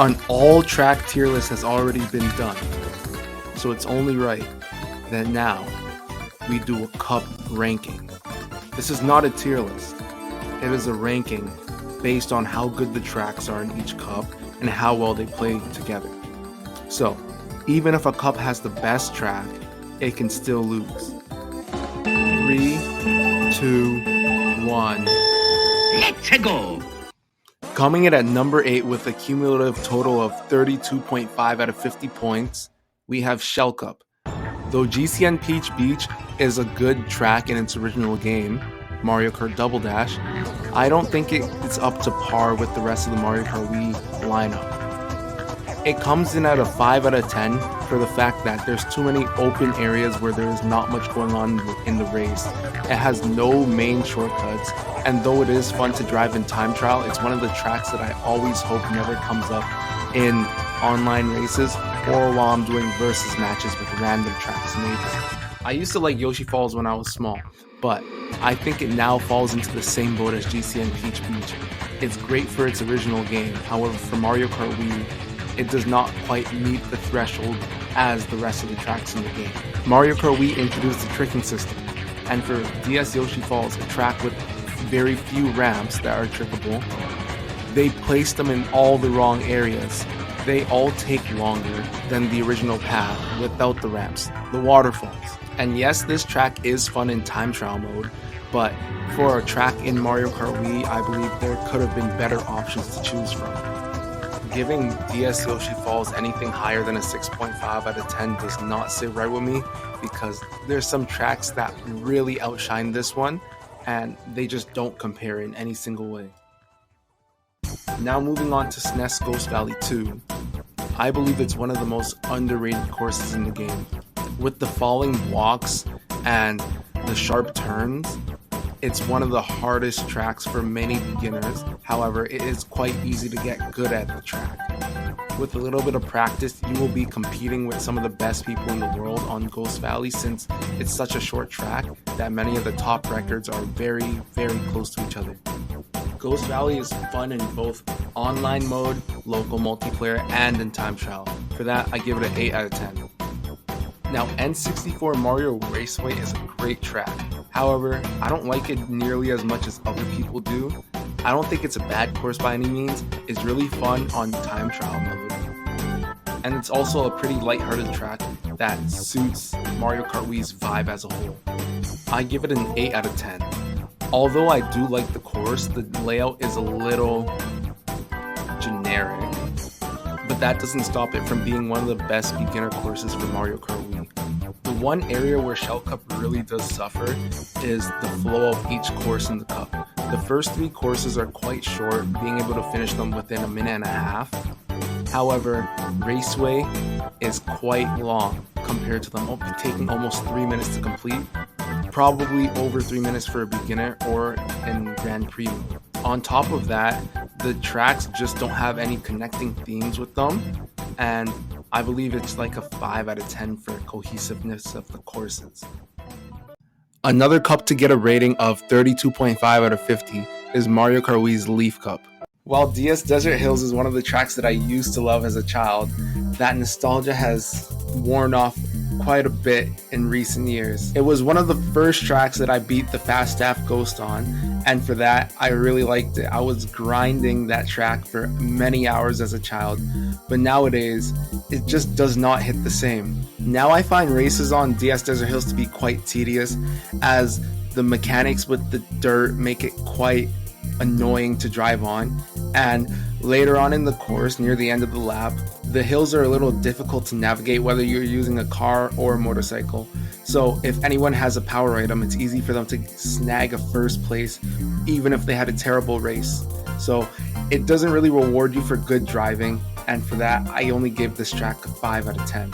An all-track tier list has already been done, so it's only right that now we do a cup ranking. This is not a tier list. It is a ranking based on how good the tracks are in each cup and how well they play together. So, even if a cup has the best track, it can still lose. 3, 2, 1. Let's go! Coming in at number 8 with a cumulative total of 32.5 out of 50 points, we have Shell Cup. Though GCN Peach Beach is a good track in its original game, Mario Kart Double Dash, I don't think it's up to par with the rest of the Mario Kart Wii lineup. It comes in at a 5 out of 10 for the fact that there's too many open areas where there is not much going on in the race. It has no main shortcuts, and though it is fun to drive in time trial, it's one of the tracks that I always hope never comes up in online races or while I'm doing versus matches with random tracks neighbors. I used to like Yoshi Falls when I was small, but I think it now falls into the same boat as GCN Peach Beach. It's great for its original game, however for Mario Kart Wii, it does not quite meet the threshold as the rest of the tracks in the game. Mario Kart Wii introduced the tricking system, and for DS Yoshi Falls, a track with very few ramps that are trickable, they placed them in all the wrong areas. They all take longer than the original path without the ramps, the waterfalls. And yes, this track is fun in time trial mode, but for a track in Mario Kart Wii, I believe there could have been better options to choose from. Giving DS Yoshi Falls anything higher than a 6.5 out of 10 does not sit right with me, because there's some tracks that really outshine this one, and they just don't compare in any single way. Now moving on to SNES Ghost Valley 2, I believe it's one of the most underrated courses in the game. With the falling walks and the sharp turns, it's one of the hardest tracks for many beginners. However, it is quite easy to get good at the track. With a little bit of practice, you will be competing with some of the best people in the world on Ghost Valley, since it's such a short track that many of the top records are very, very close to each other. Ghost Valley is fun in both online mode, local multiplayer, and in time trial. For that, I give it an 8 out of 10. Now, N64 Mario Raceway is a great track. However, I don't like it nearly as much as other people do. I don't think it's a bad course by any means. It's really fun on time trial mode. And it's also a pretty lighthearted track that suits Mario Kart Wii's vibe as a whole. I give it an 8 out of 10. Although I do like the course, the layout is a little generic. But that doesn't stop it from being one of the best beginner courses for Mario Kart Wii. The one area where Shell Cup really does suffer is the flow of each course in the cup. The first 3 courses are quite short, being able to finish them within a minute and a half. However, Raceway is quite long compared to them taking almost 3 minutes to complete, probably over 3 minutes for a beginner or in Grand Prix. On top of that, the tracks just don't have any connecting themes with them, and I believe it's like a 5 out of 10 for cohesiveness of the courses. Another cup to get a rating of 32.5 out of 50 is Mario Kart Wii's Leaf Cup. While DS Desert Hills is one of the tracks that I used to love as a child, that nostalgia has worn off quite a bit in recent years. It was one of the first tracks that I beat the Fast Staff Ghost on, and for that, I really liked it. I was grinding that track for many hours as a child, but nowadays, it just does not hit the same. Now I find races on DS Desert Hills to be quite tedious, as the mechanics with the dirt make it quite annoying to drive on, and later on in the course, near the end of the lap, the hills are a little difficult to navigate whether you're using a car or a motorcycle. So if anyone has a power item, it's easy for them to snag a first place even if they had a terrible race. So it doesn't really reward you for good driving, and for that I only give this track a 5 out of 10.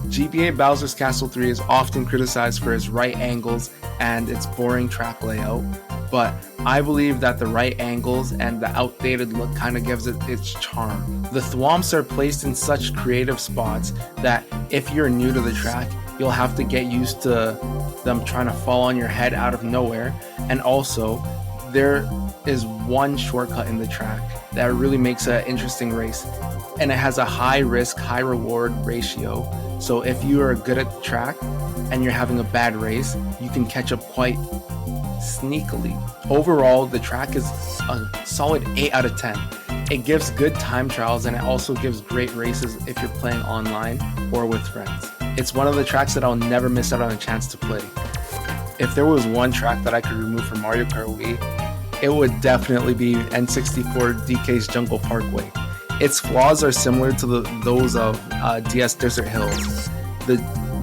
GBA Bowser's Castle 3 is often criticized for its right angles and its boring track layout, but I believe that the right angles and the outdated look kind of gives it its charm. The thwomps are placed in such creative spots that if you're new to the track, you'll have to get used to them trying to fall on your head out of nowhere, and also there is one shortcut in the track that really makes an interesting race, and it has a high risk, high reward ratio. So if you are good at the track and you're having a bad race, you can catch up quite sneakily. Overall, the track is a solid 8 out of 10. It gives good time trials, and it also gives great races if you're playing online or with friends. It's one of the tracks that I'll never miss out on a chance to play. If there was one track that I could remove from Mario Kart Wii, it would definitely be N64 DK's JungleParkway. Its flaws are similar to those of DS Desert Hills. The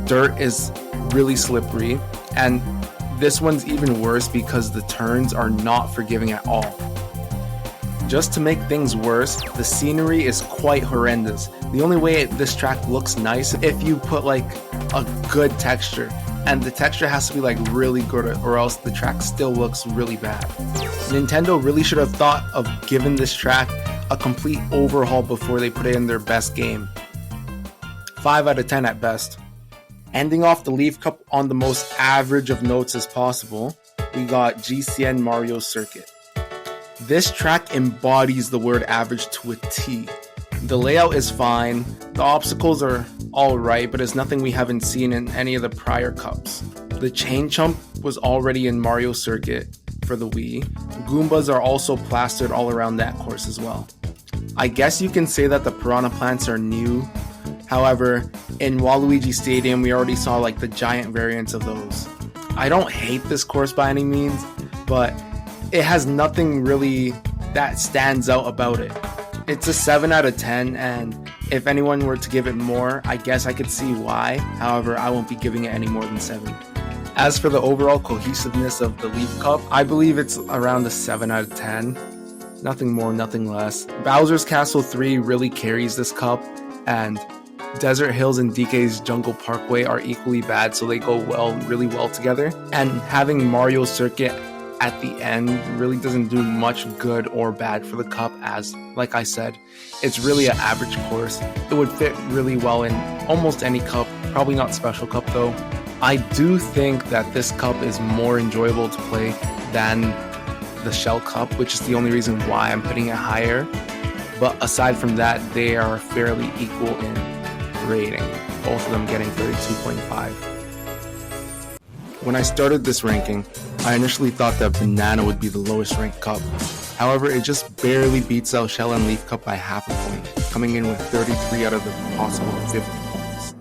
dirt is really slippery, and this one's even worse because the turns are not forgiving at all. Just to make things worse, the scenery is quite horrendous. The only way this track looks nice if you put like a good texture, and the texture has to be like really good or else the track still looks really bad. Nintendo really should have thought of giving this track a complete overhaul before they put it in their best game. 5 out of 10 at best. Ending off the Leaf Cup on the most average of notes as possible, we got GCN Mario Circuit. This track embodies the word average to a T. The layout is fine, the obstacles are alright, but it's nothing we haven't seen in any of the prior cups. The chain chomp was already in Mario Circuit for the Wii. Goombas are also plastered all around that course as well. I guess you can say that the piranha plants are new. However, in Waluigi Stadium we already saw like the giant variants of those. I don't hate this course by any means, but it has nothing really that stands out about it. It's a 7 out of 10, and if anyone were to give it more, I guess I could see why. However, I won't be giving it any more than 7. As for the overall cohesiveness of the Leaf Cup, I believe it's around a 7 out of 10. Nothing more, nothing less. Bowser's Castle 3 really carries this cup, and Desert Hills and DK's JungleParkway are equally bad, so they go really well together. And having Mario Circuit at the end really doesn't do much good or bad for the cup, as, like I said, it's really an average course. It would fit really well in almost any cup, probably not Special Cup though. I do think that this cup is more enjoyable to play than the Shell Cup, which is the only reason why I'm putting it higher. But aside from that, they are fairly equal in rating, both of them getting 32.5. When I started this ranking, I initially thought that Banana would be the lowest ranked cup. However, it just barely beats out Shell and Leaf Cup by half a point, coming in with 33 out of the possible 50 points.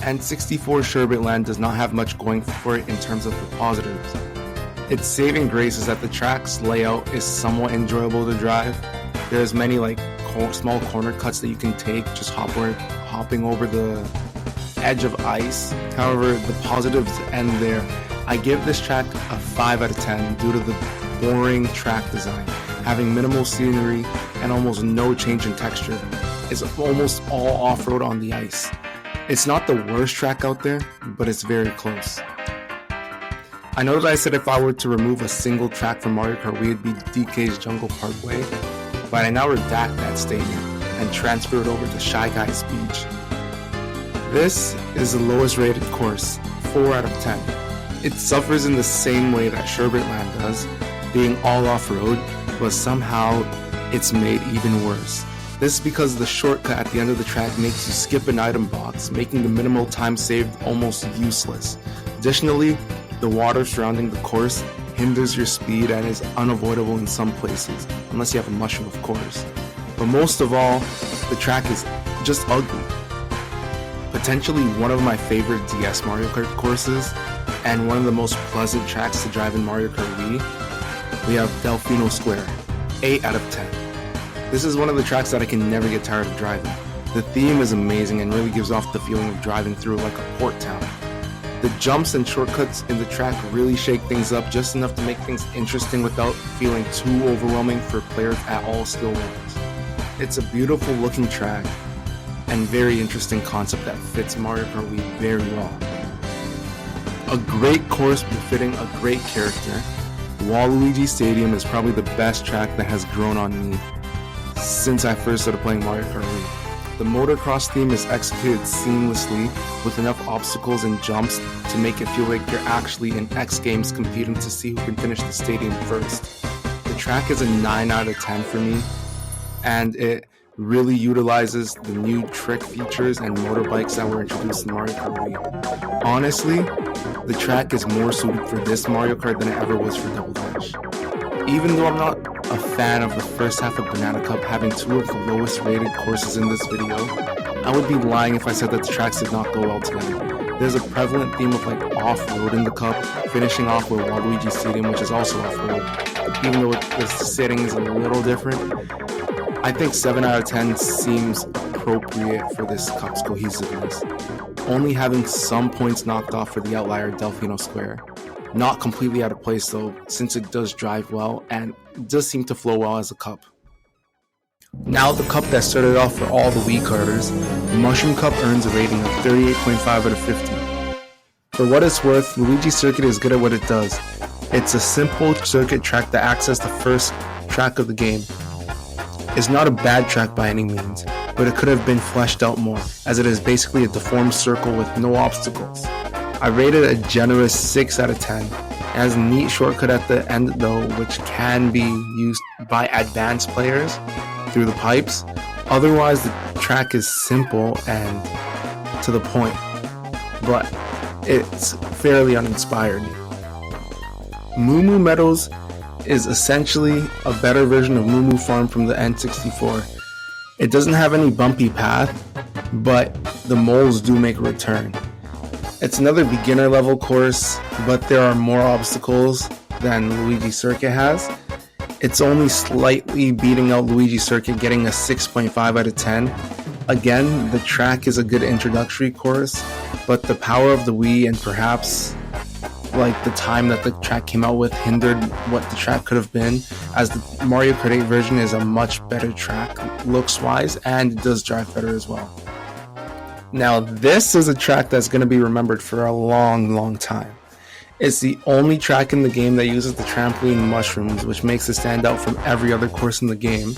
N64 Sherbet Land does not have much going for it in terms of the positives. Its saving grace is that the track's layout is somewhat enjoyable to drive. There's many like small corner cuts that you can take just hopping over the edge of ice. However, the positives end there. I give this track a 5 out of 10 due to the boring track design, having minimal scenery and almost no change in texture. It's almost all off-road on the ice. It's not the worst track out there, but it's very close. I know that I said if I were to remove a single track from Mario Kart Wii, it'd be DK's JungleParkway, but I now redact that statement and transfer it over to Shy Guy's Beach. This is the lowest rated course, 4 out of 10. It suffers in the same way that Sherbet Land does, being all off-road, but somehow it's made even worse. This is because the shortcut at the end of the track makes you skip an item box, making the minimal time saved almost useless. Additionally, the water surrounding the course hinders your speed and is unavoidable in some places, unless you have a mushroom of course. But most of all, the track is just ugly. Potentially one of my favorite DS Mario Kart courses, and one of the most pleasant tracks to drive in Mario Kart Wii, we have Delfino Square, 8 out of 10. This is one of the tracks that I can never get tired of driving. The theme is amazing and really gives off the feeling of driving through like a port town. The jumps and shortcuts in the track really shake things up just enough to make things interesting without feeling too overwhelming for players at all skill levels. It's a beautiful looking track and very interesting concept that fits Mario Kart Wii very well. A great course befitting a great character, Waluigi Stadium is probably the best track that has grown on me since I first started playing Mario Kart Wii. The motocross theme is executed seamlessly with enough obstacles and jumps to make it feel like you're actually in X Games competing to see who can finish the stadium first. The track is a 9 out of 10 for me, and it really utilizes the new trick features and motorbikes that were introduced in Mario Kart Wii. Honestly, the track is more suited for this Mario Kart than it ever was for Double Dash. Even though I'm not a fan of the first half of Banana Cup having two of the lowest rated courses in this video, I would be lying if I said that the tracks did not go well together. There's a prevalent theme of off-road in the cup, finishing off with Waluigi Stadium, which is also off-road, even though the setting is a little different. I think 7 out of 10 seems appropriate for this cup's cohesiveness, only having some points knocked off for the outlier Delfino Square. Not completely out of place though, since it does drive well and does seem to flow well as a cup. Now the cup that started off for all the Wii karters, Mushroom Cup earns a rating of 38.5 out of 50. For what it's worth, Luigi Circuit is good at what it does. It's a simple circuit track that acts as the first track of the game. It's not a bad track by any means, but it could have been fleshed out more, as it is basically a deformed circle with no obstacles. I rated a generous 6 out of 10. It has a neat shortcut at the end though, which can be used by advanced players through the pipes. Otherwise, the track is simple and to the point, but it's fairly uninspired. Moo Moo Meadows is essentially a better version of Moo Moo Farm from the N64. It doesn't have any bumpy path, but the moles do make a return. It's another beginner level course, but there are more obstacles than Luigi Circuit has. It's only slightly beating out Luigi Circuit, getting a 6.5 out of 10. Again, the track is a good introductory course, but the power of the Wii and perhaps the time that the track came out with hindered what the track could have been, as the Mario Kart 8 version is a much better track looks wise and it does drive better as well. Now this is a track that's going to be remembered for a long time. It's the only track in the game that uses the trampoline mushrooms, which makes it stand out from every other course in the game,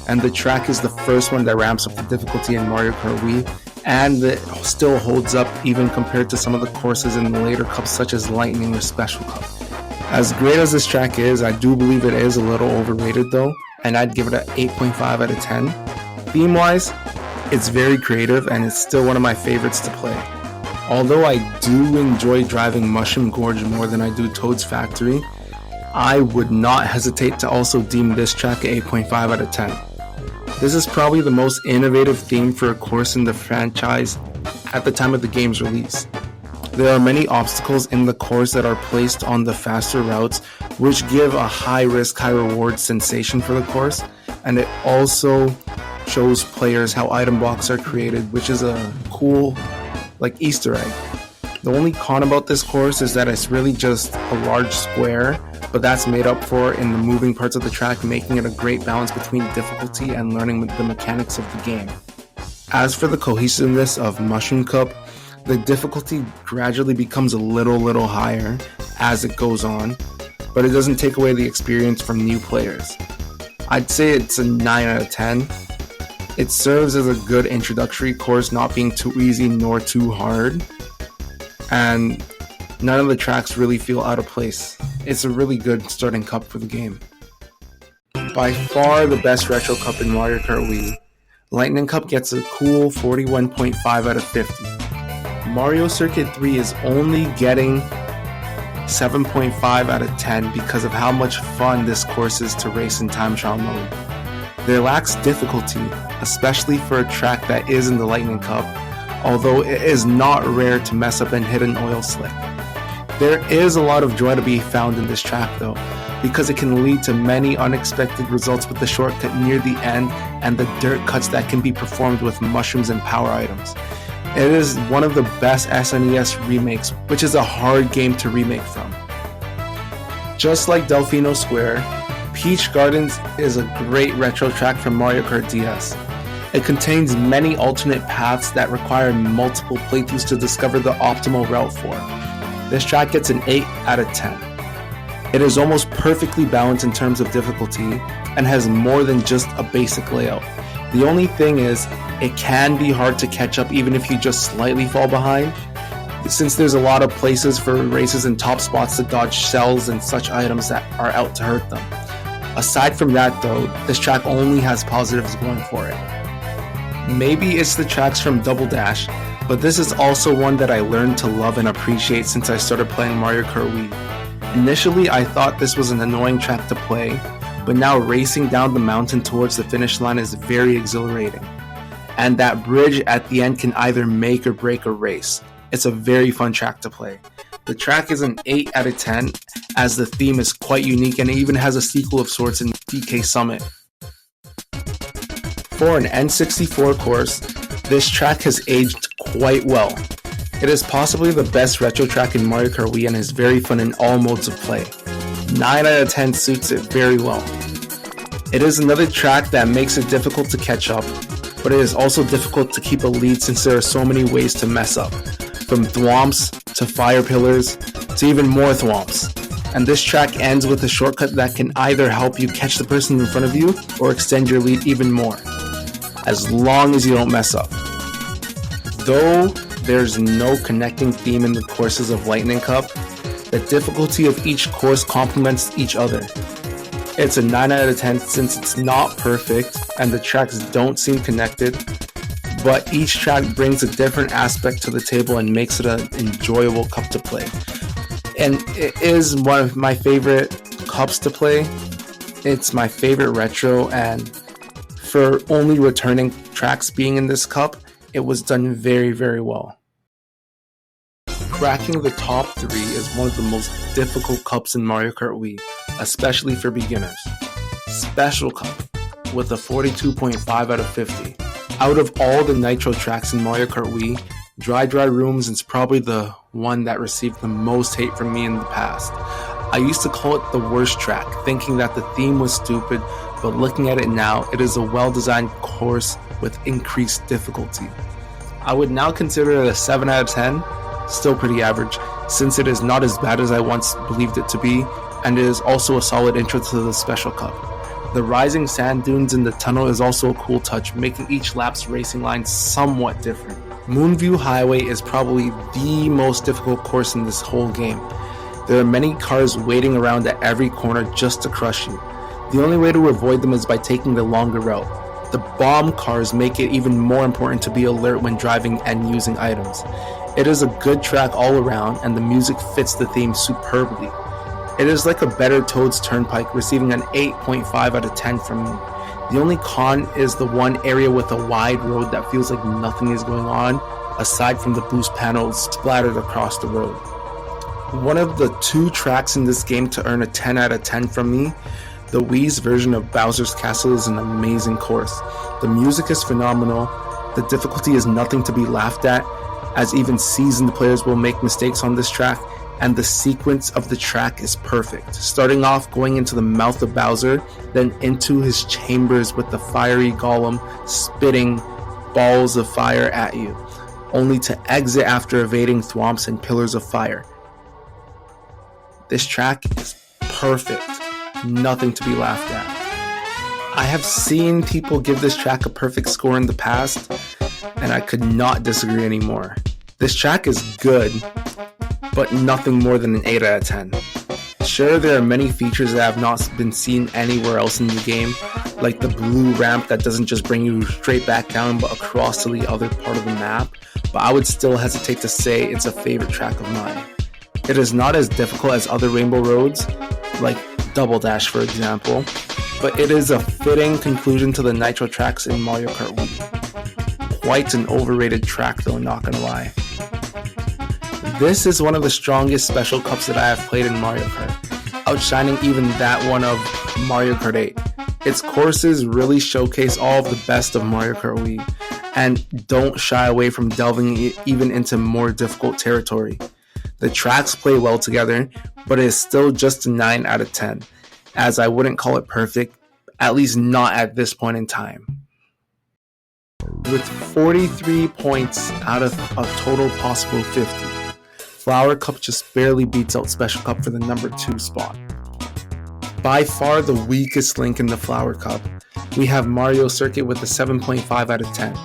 and the track is the first one that ramps up the difficulty in Mario Kart Wii, and it still holds up even compared to some of the courses in the later cups such as Lightning or Special Cup. As great as this track is, I do believe it is a little overrated though, and I'd give it an 8.5 out of 10. Theme wise, it's very creative and it's still one of my favorites to play. Although I do enjoy driving Mushroom Gorge more than I do Toad's Factory, I would not hesitate to also deem this track an 8.5 out of 10. This is probably the most innovative theme for a course in the franchise at the time of the game's release. There are many obstacles in the course that are placed on the faster routes, which give a high risk, high reward sensation for the course, and it also shows players how item blocks are created, which is a cool Easter egg. The only con about this course is that it's really just a large square, but that's made up for in the moving parts of the track, making it a great balance between difficulty and learning the mechanics of the game. As for the cohesiveness of Mushroom Cup, the difficulty gradually becomes a little higher as it goes on, but it doesn't take away the experience from new players. I'd say it's a 9 out of 10. It serves as a good introductory course, not being too easy nor too hard, and none of the tracks really feel out of place. It's a really good starting cup for the game. By far the best retro cup in Mario Kart Wii, Lightning Cup gets a cool 41.5 out of 50. Mario Circuit 3 is only getting 7.5 out of 10 because of how much fun this course is to race in time trial mode. There lacks difficulty, especially for a track that is in the Lightning Cup, although it is not rare to mess up and hit an oil slick. There is a lot of joy to be found in this track though, because it can lead to many unexpected results with the shortcut near the end and the dirt cuts that can be performed with mushrooms and power items. It is one of the best SNES remakes, which is a hard game to remake from. Just like Delfino Square, Peach Gardens is a great retro track from Mario Kart DS. It contains many alternate paths that require multiple playthroughs to discover the optimal route for. This track gets an 8 out of 10. It is almost perfectly balanced in terms of difficulty and has more than just a basic layout. The only thing is, it can be hard to catch up even if you just slightly fall behind, since there's a lot of places for races and top spots to dodge shells and such items that are out to hurt them. Aside from that though, this track only has positives going for it. Maybe it's the tracks from Double Dash, but this is also one that I learned to love and appreciate since I started playing Mario Kart Wii. Initially I thought this was an annoying track to play, but now racing down the mountain towards the finish line is very exhilarating. And that bridge at the end can either make or break a race. It's a very fun track to play. The track is an 8 out of 10 as the theme is quite unique and it even has a sequel of sorts in DK Summit. For an N64 course, this track has aged quite well. It is possibly the best retro track in Mario Kart Wii and is very fun in all modes of play. 9 out of 10 suits it very well. It is another track that makes it difficult to catch up, but it is also difficult to keep a lead since there are so many ways to mess up. From thwomps, to fire pillars, to even more thwomps. And this track ends with a shortcut that can either help you catch the person in front of you, or extend your lead even more, as long as you don't mess up. Though there's no connecting theme in the courses of Lightning Cup, the difficulty of each course complements each other. It's a 9 out of 10 since it's not perfect, and the tracks don't seem connected, but each track brings a different aspect to the table and makes it an enjoyable cup to play. And it is one of my favorite cups to play. It's my favorite retro, and for only returning tracks being in this cup, it was done very, very well. Cracking the top 3 is one of the most difficult cups in Mario Kart Wii, especially for beginners. Special Cup with a 42.5 out of 50. Out of all the Nitro tracks in Mario Kart Wii, Dry Rooms is probably the one that received the most hate from me in the past. I used to call it the worst track, thinking that the theme was stupid, but looking at it now, it is a well-designed course with increased difficulty. I would now consider it a 7 out of 10, still pretty average, since it is not as bad as I once believed it to be, and it is also a solid intro to the Special Cup. The rising sand dunes in the tunnel is also a cool touch, making each lap's racing line somewhat different. Moonview Highway is probably the most difficult course in this whole game. There are many cars waiting around at every corner just to crush you. The only way to avoid them is by taking the longer route. The bomb cars make it even more important to be alert when driving and using items. It is a good track all around, and the music fits the theme superbly. It is like a better Toad's Turnpike, receiving an 8.5 out of 10 from me. The only con is the one area with a wide road that feels like nothing is going on, aside from the boost panels splattered across the road. One of the 2 tracks in this game to earn a 10 out of 10 from me, the Wii's version of Bowser's Castle, is an amazing course. The music is phenomenal, the difficulty is nothing to be laughed at, as even seasoned players will make mistakes on this track, and the sequence of the track is perfect. Starting off going into the mouth of Bowser, then into his chambers with the fiery golem spitting balls of fire at you, only to exit after evading thwomps and pillars of fire. This track is perfect, nothing to be laughed at. I have seen people give this track a perfect score in the past, and I could not disagree anymore. This track is good, but nothing more than an 8 out of 10. Sure, there are many features that have not been seen anywhere else in the game, like the blue ramp that doesn't just bring you straight back down but across to the other part of the map, but I would still hesitate to say it's a favorite track of mine. It is not as difficult as other Rainbow Roads, like Double Dash for example, but it is a fitting conclusion to the Nitro tracks in Mario Kart Wii. Quite an overrated track though, not gonna lie. This is one of the strongest special cups that I have played in Mario Kart, outshining even that one of Mario Kart 8. Its courses really showcase all of the best of Mario Kart Wii, and don't shy away from delving even into more difficult territory. The tracks play well together, but it is still just a 9 out of 10, as I wouldn't call it perfect, at least not at this point in time. With 43 points out of a total possible 50, Flower Cup just barely beats out Special Cup for the number 2 spot. By far the weakest link in the Flower Cup, we have Mario Circuit with a 7.5 out of 10.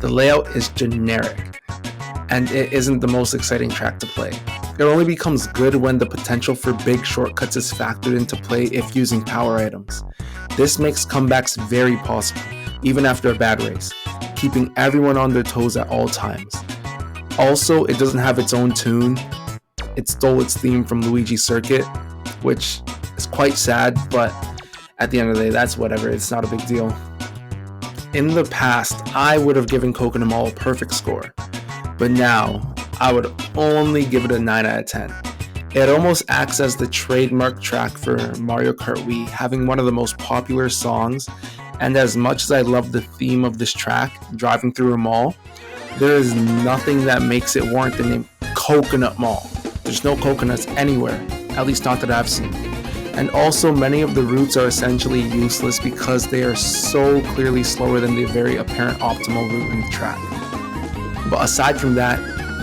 The layout is generic, and it isn't the most exciting track to play. It only becomes good when the potential for big shortcuts is factored into play if using power items. This makes comebacks very possible, even after a bad race, keeping everyone on their toes at all times. Also, it doesn't have its own tune. It stole its theme from Luigi Circuit, which is quite sad, but at the end of the day, that's whatever, it's not a big deal. In the past, I would have given Coconut Mall a perfect score, but now I would only give it a 9 out of 10. It almost acts as the trademark track for Mario Kart Wii, having one of the most popular songs, and as much as I love the theme of this track, driving through a mall, there is nothing that makes it warrant the name Coconut Mall. There's no coconuts anywhere, at least not that I've seen. And also, many of the routes are essentially useless because they are so clearly slower than the very apparent optimal route in the track. But aside from that,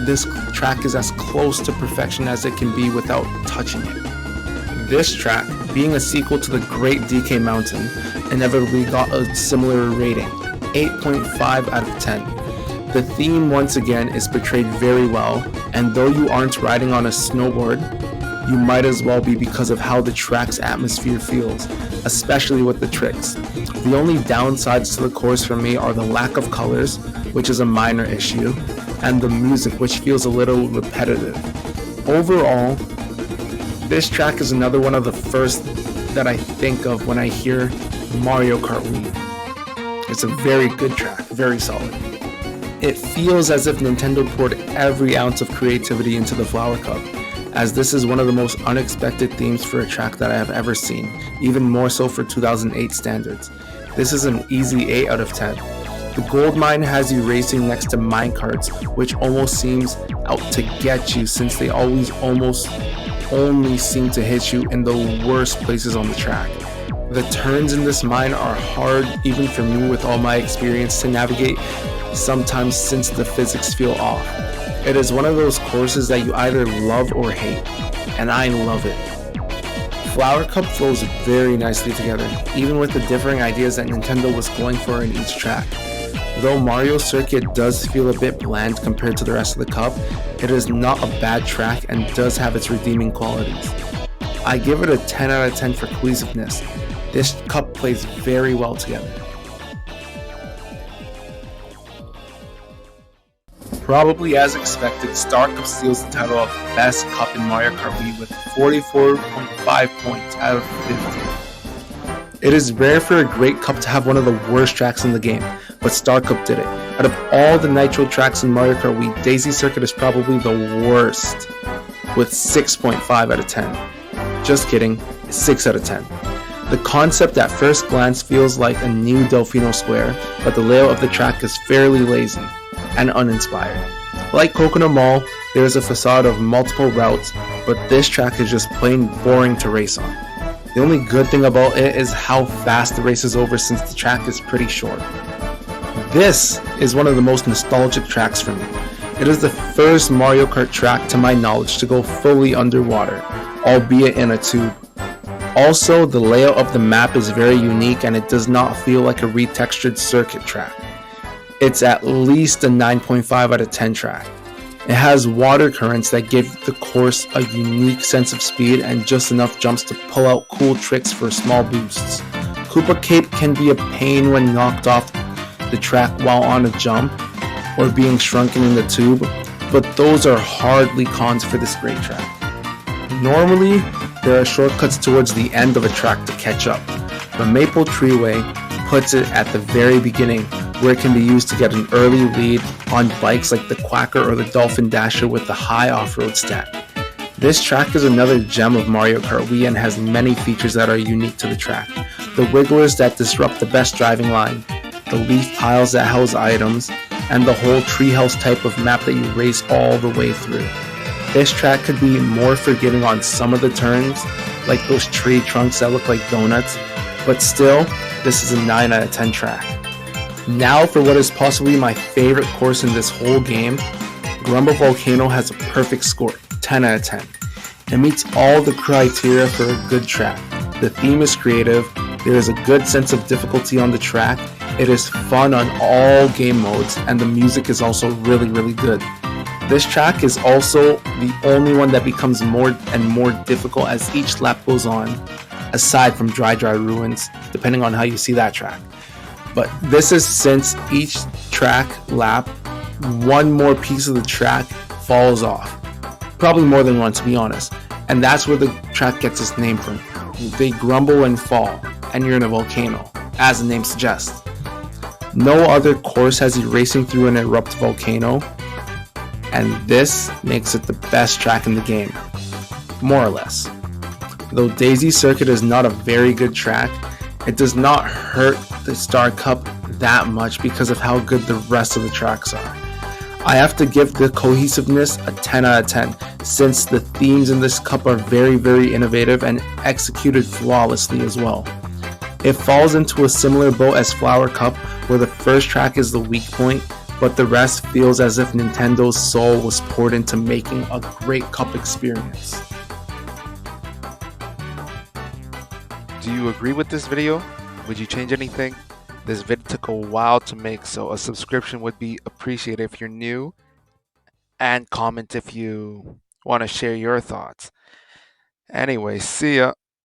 this track is as close to perfection as it can be without touching it. This track, being a sequel to the Great DK Mountain, inevitably got a similar rating, 8.5 out of 10. The theme once again is portrayed very well, and though you aren't riding on a snowboard, you might as well be because of how the track's atmosphere feels, especially with the tricks. The only downsides to the course for me are the lack of colors, which is a minor issue, and the music, which feels a little repetitive. Overall, this track is another one of the first that I think of when I hear Mario Kart Wii. It's a very good track, very solid. It feels as if Nintendo poured every ounce of creativity into the Flower Cup, as this is one of the most unexpected themes for a track that I have ever seen, even more so for 2008 standards. This is an easy 8 out of 10. The gold mine has you racing next to minecarts, which almost seems out to get you since they always almost only seem to hit you in the worst places on the track. The turns in this mine are hard even for me with all my experience to navigate, sometimes since the physics feel off. It is one of those courses that you either love or hate, and I love it. Flower Cup flows very nicely together, even with the differing ideas that Nintendo was going for in each track. Though Mario Circuit does feel a bit bland compared to the rest of the cup, it is not a bad track and does have its redeeming qualities. I give it a 10 out of 10 for cohesiveness. This cup plays very well together. Probably as expected, Star Cup steals the title of Best Cup in Mario Kart Wii with 44.5 points out of 50. It is rare for a great cup to have one of the worst tracks in the game, but Star Cup did it. Out of all the Nitro tracks in Mario Kart Wii, Daisy Circuit is probably the worst, with 6.5 out of 10. Just kidding, 6 out of 10. The concept at first glance feels like a new Delfino Square, but the layout of the track is fairly lazy and uninspired. Like Coconut Mall, there is a facade of multiple routes, but this track is just plain boring to race on. The only good thing about it is how fast the race is over since the track is pretty short. This is one of the most nostalgic tracks for me. It is the first Mario Kart track to my knowledge to go fully underwater, albeit in a tube. Also, the layout of the map is very unique and it does not feel like a retextured circuit track. It's at least a 9.5 out of 10 track. It has water currents that give the course a unique sense of speed and just enough jumps to pull out cool tricks for small boosts. Koopa Cape can be a pain when knocked off the track while on a jump or being shrunken in the tube, but those are hardly cons for this great track. Normally, there are shortcuts towards the end of a track to catch up, but Maple Treeway puts it at the very beginning, where it can be used to get an early lead on bikes like the Quacker or the Dolphin Dasher with the high off-road stat. This track is another gem of Mario Kart Wii and has many features that are unique to the track. The wigglers that disrupt the best driving line, the leaf piles that house items, and the whole treehouse type of map that you race all the way through. This track could be more forgiving on some of the turns, like those tree trunks that look like donuts, but still, this is a 9 out of 10 track. Now for what is possibly my favorite course in this whole game, Grumble Volcano has a perfect score, 10 out of 10. It meets all the criteria for a good track. The theme is creative, there is a good sense of difficulty on the track, It is fun on all game modes, and the music is also really good. This track is also the only one that becomes more and more difficult as each lap goes on, aside from Dry Ruins, depending on how you see that track. But this is since each track lap, one more piece of the track falls off. Probably more than one, to be honest. And that's where the track gets its name from. They grumble and fall, and you're in a volcano, as the name suggests. No other course has you racing through an erupt volcano, and this makes it the best track in the game, more or less. Though Daisy Circuit is not a very good track, it does not hurt the Star Cup that much because of how good the rest of the tracks are. I have to give the cohesiveness a 10 out of 10, since the themes in this cup are very innovative and executed flawlessly as well. It falls into a similar boat as Flower Cup, where the first track is the weak point, but the rest feels as if Nintendo's soul was poured into making a great cup experience. Do you agree with this video? Would you change anything? This video took a while to make, so a subscription would be appreciated if you're new, and comment if you want to share your thoughts. Anyway, see ya.